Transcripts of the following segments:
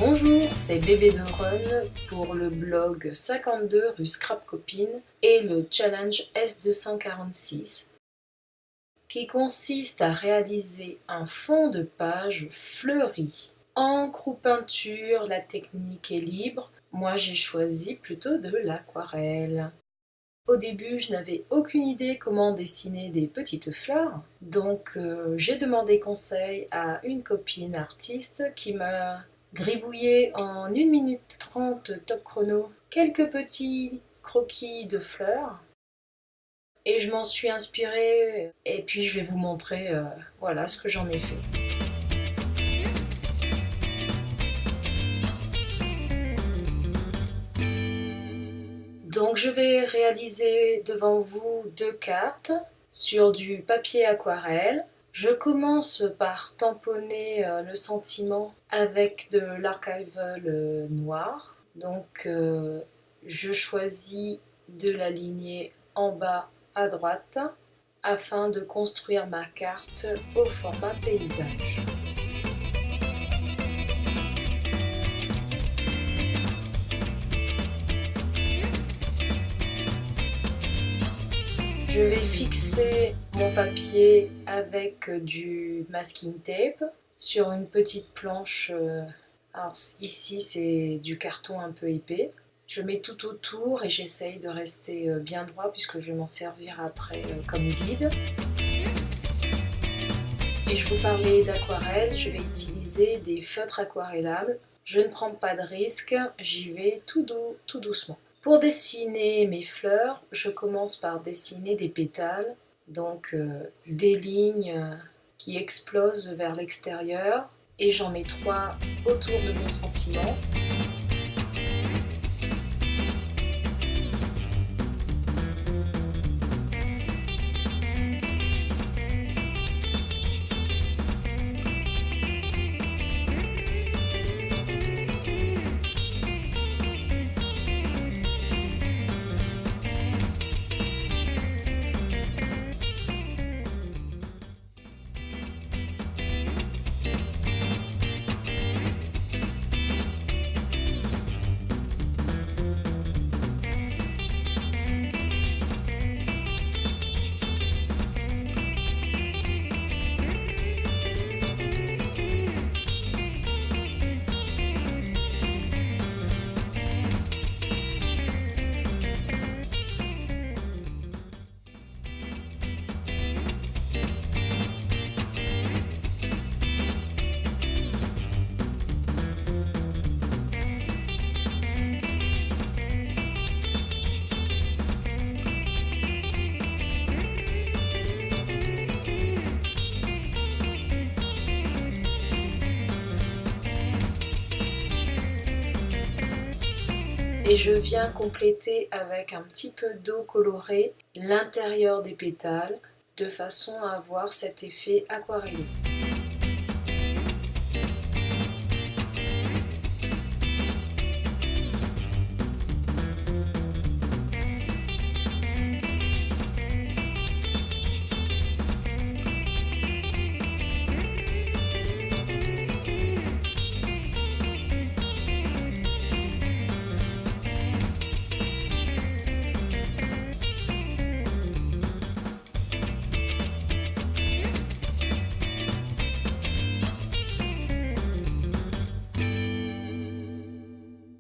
Bonjour, c'est Bébé de Run pour le blog 52 rue Scrap Copine et le challenge S246 qui consiste à réaliser un fond de page fleuri. Encre ou peinture, la technique est libre. Moi j'ai choisi plutôt de l'aquarelle. Au début, je n'avais aucune idée comment dessiner des petites fleurs, donc j'ai demandé conseil à une copine artiste qui m'a gribouillé en 1 minute 30 top chrono quelques petits croquis de fleurs et je m'en suis inspirée et puis je vais vous montrer voilà ce que j'en ai fait. Donc je vais réaliser devant vous 2 cartes sur du papier aquarelle. Je commence par tamponner le sentiment avec de l'archival noir. Donc je choisis de l'aligner en bas à droite afin de construire ma carte au format paysage. Je vais fixer mon papier avec du masking tape sur une petite planche. Alors ici c'est du carton un peu épais. Je mets tout autour et j'essaye de rester bien droit puisque je vais m'en servir après comme guide. Et je vous parlais d'aquarelle, je vais utiliser des feutres aquarellables. Je ne prends pas de risque, j'y vais tout doucement. Pour dessiner mes fleurs, je commence par dessiner des pétales, donc des lignes qui explosent vers l'extérieur et j'en mets 3 autour de mon sentiment. Et je viens compléter avec un petit peu d'eau colorée l'intérieur des pétales de façon à avoir cet effet aquarellé.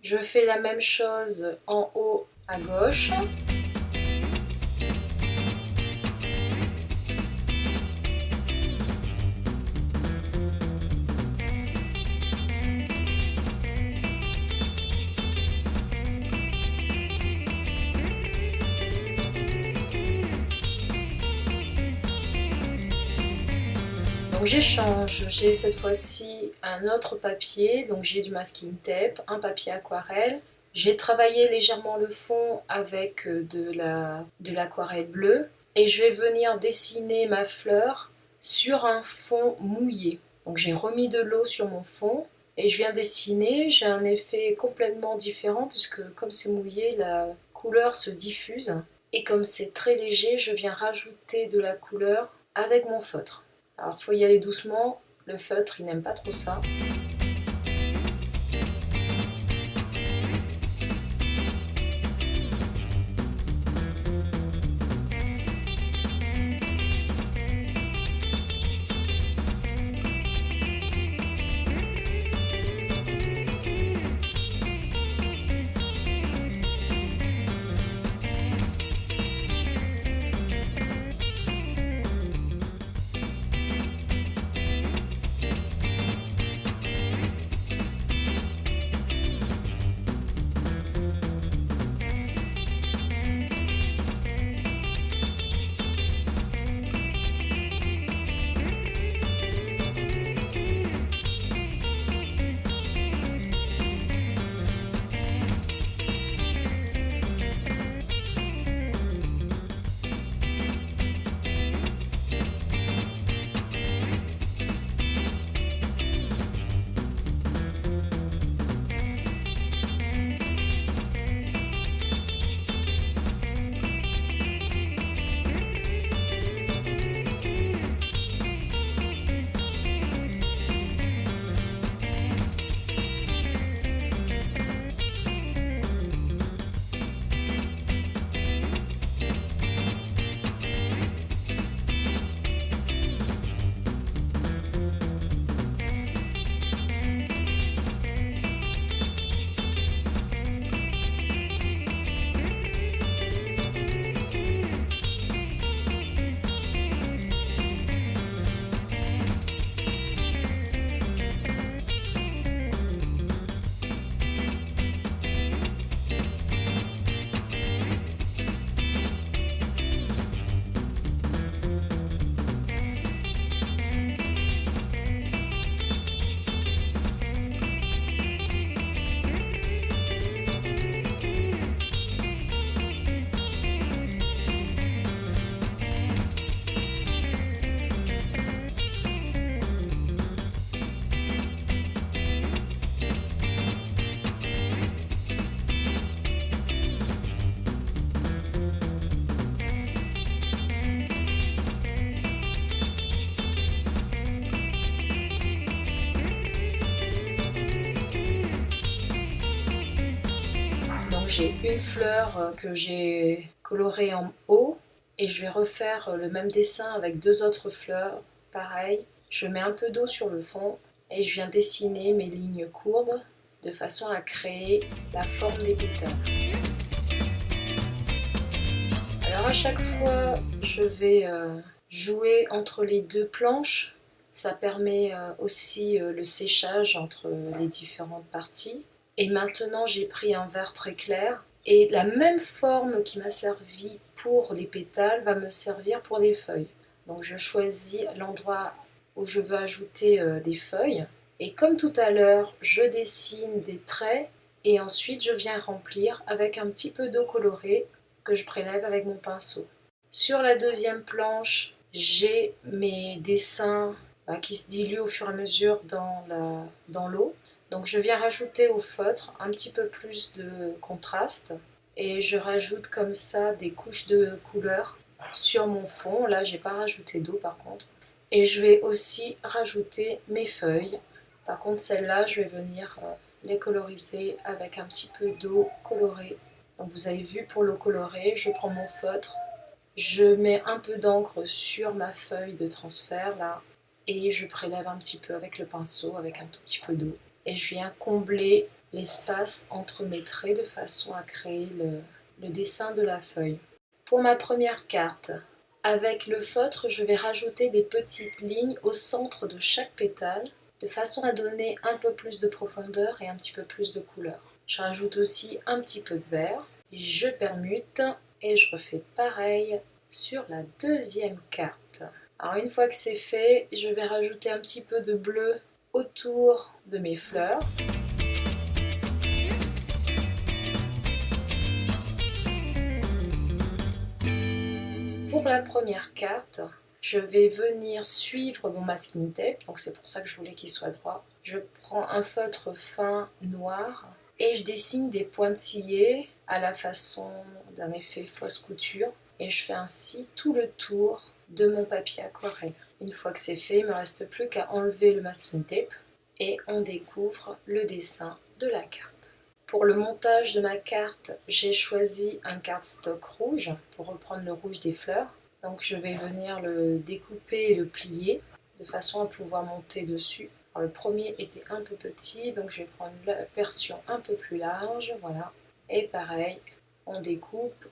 Je fais la même chose en haut à gauche. Donc j'échange, j'ai cette fois-ci un autre papier, donc j'ai du masking tape, un papier aquarelle. J'ai travaillé légèrement le fond avec de l'aquarelle bleue et je vais venir dessiner ma fleur sur un fond mouillé. Donc j'ai remis de l'eau sur mon fond et je viens dessiner, j'ai un effet complètement différent puisque comme c'est mouillé, la couleur se diffuse et comme c'est très léger, je viens rajouter de la couleur avec mon feutre. Alors il faut y aller doucement, le feutre il n'aime pas trop ça. Donc j'ai une fleur que j'ai colorée en haut et je vais refaire le même dessin avec deux autres fleurs. Pareil, je mets un peu d'eau sur le fond et je viens dessiner mes lignes courbes de façon à créer la forme des pétales. Alors à chaque fois, je vais jouer entre les deux planches. Ça permet aussi le séchage entre les différentes parties. Et maintenant, j'ai pris un vert très clair. Et la même forme qui m'a servi pour les pétales va me servir pour les feuilles. Donc je choisis l'endroit où je veux ajouter des feuilles. Et comme tout à l'heure, je dessine des traits et ensuite je viens remplir avec un petit peu d'eau colorée que je prélève avec mon pinceau. Sur la deuxième planche, j'ai mes dessins qui se diluent au fur et à mesure dans l'eau. Donc je viens rajouter au feutre un petit peu plus de contraste et je rajoute comme ça des couches de couleurs sur mon fond. Là, j'ai pas rajouté d'eau par contre. Et je vais aussi rajouter mes feuilles. Par contre, celles-là, je vais venir les coloriser avec un petit peu d'eau colorée. Donc vous avez vu, pour l'eau colorée, je prends mon feutre, je mets un peu d'encre sur ma feuille de transfert là et je prélève un petit peu avec le pinceau, avec un tout petit peu d'eau. Et je viens combler l'espace entre mes traits de façon à créer le dessin de la feuille. Pour ma première carte, avec le feutre, je vais rajouter des petites lignes au centre de chaque pétale de façon à donner un peu plus de profondeur et un petit peu plus de couleur. Je rajoute aussi un petit peu de vert, je permute et je refais pareil sur la deuxième carte. Alors une fois que c'est fait, je vais rajouter un petit peu de bleu autour de mes fleurs. Pour la première carte, je vais venir suivre mon masking tape, donc c'est pour ça que je voulais qu'il soit droit. Je prends un feutre fin noir et je dessine des pointillés à la façon d'un effet fausse couture et je fais ainsi tout le tour de mon papier aquarelle. Une fois que c'est fait, il ne me reste plus qu'à enlever le masking tape et on découvre le dessin de la carte. Pour le montage de ma carte, j'ai choisi un cardstock rouge pour reprendre le rouge des fleurs. Donc je vais venir le découper et le plier de façon à pouvoir monter dessus. Alors, le premier était un peu petit, donc je vais prendre la version un peu plus large, voilà. Et pareil, on découpe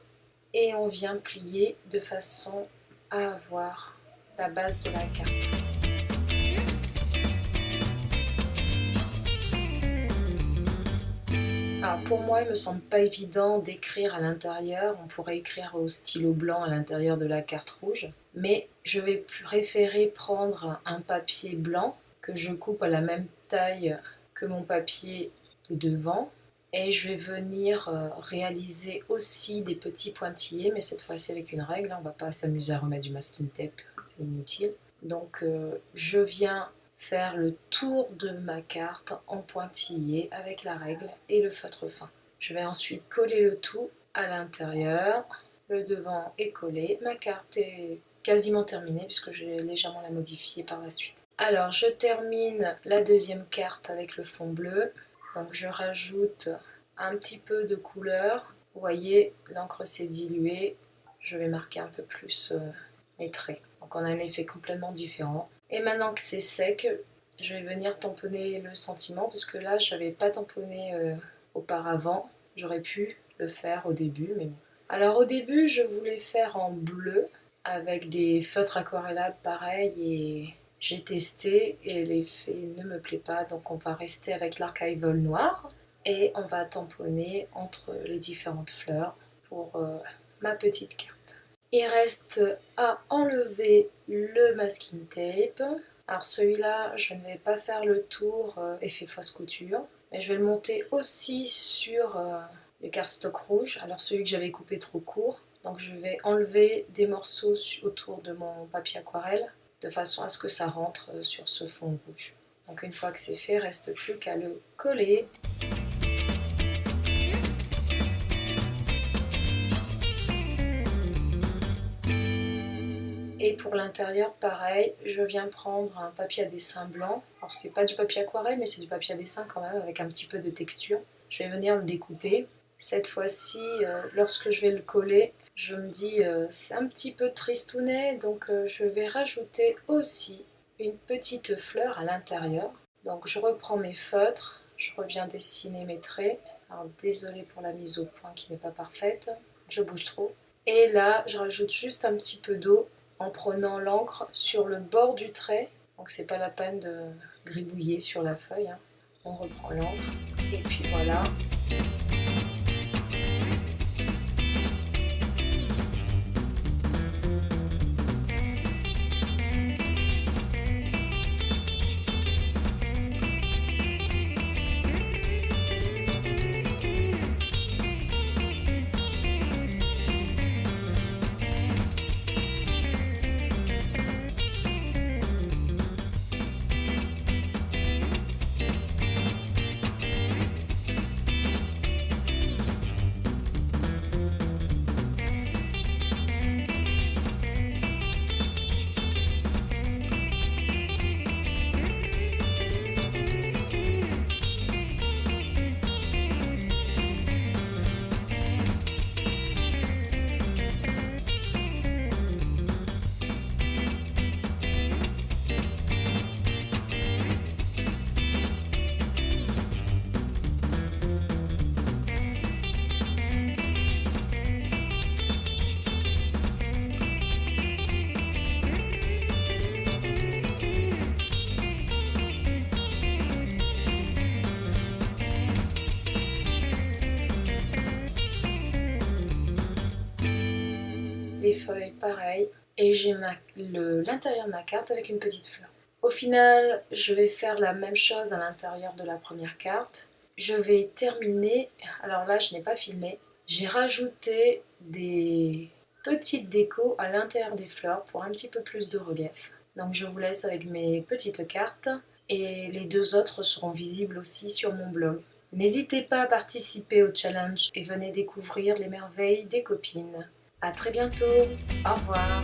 et on vient plier de façon à avoir la base de la carte. Alors pour moi, il me semble pas évident d'écrire à l'intérieur. On pourrait écrire au stylo blanc à l'intérieur de la carte rouge, mais je vais préférer prendre un papier blanc que je coupe à la même taille que mon papier de devant et je vais venir réaliser aussi des petits pointillés, mais cette fois-ci avec une règle. On ne va pas s'amuser à remettre du masking tape, c'est inutile. Donc je viens faire le tour de ma carte en pointillé avec la règle et le feutre fin. Je vais ensuite coller le tout à l'intérieur. Le devant est collé. Ma carte est quasiment terminée puisque je vais légèrement la modifier par la suite. Alors je termine la deuxième carte avec le fond bleu. Donc je rajoute un petit peu de couleur. Vous voyez, l'encre s'est diluée. Je vais marquer un peu plus les traits. Donc on a un effet complètement différent. Et maintenant que c'est sec, je vais venir tamponner le sentiment parce que là je n'avais pas tamponné auparavant. J'aurais pu le faire au début, mais bon. Alors au début je voulais faire en bleu avec des feutres aquarellables pareils et j'ai testé et l'effet ne me plaît pas, donc on va rester avec l'archival noir et on va tamponner entre les différentes fleurs pour ma petite carte. Il reste à enlever le masking tape. Alors celui-là, je ne vais pas faire le tour effet fausse couture, mais je vais le monter aussi sur le cardstock rouge. Alors celui que j'avais coupé trop court, donc je vais enlever des morceaux autour de mon papier aquarelle de façon à ce que ça rentre sur ce fond rouge. Donc une fois que c'est fait, il ne reste plus qu'à le coller. Et pour l'intérieur, pareil, je viens prendre un papier à dessin blanc. Alors c'est pas du papier aquarelle, mais c'est du papier à dessin quand même, avec un petit peu de texture. Je vais venir le découper Cette fois-ci, lorsque je vais le coller, je me dis c'est un petit peu tristounet, donc je vais rajouter aussi une petite fleur à l'intérieur. Donc je reprends mes feutres, je reviens dessiner mes traits. Alors désolée pour la mise au point qui n'est pas parfaite, je bouge trop. Et là, je rajoute juste un petit peu d'eau en prenant l'encre sur le bord du trait. Donc c'est pas la peine de gribouiller sur la feuille, hein. On reprend l'encre et puis voilà. Les feuilles pareil, et j'ai l'intérieur de ma carte avec une petite fleur. Au final, je vais faire la même chose à l'intérieur de la première carte. Je vais terminer, alors là je n'ai pas filmé, j'ai rajouté des petites décos à l'intérieur des fleurs pour un petit peu plus de relief. Donc je vous laisse avec mes petites cartes et les deux autres seront visibles aussi sur mon blog. N'hésitez pas à participer au challenge et venez découvrir les merveilles des copines. À très bientôt, au revoir.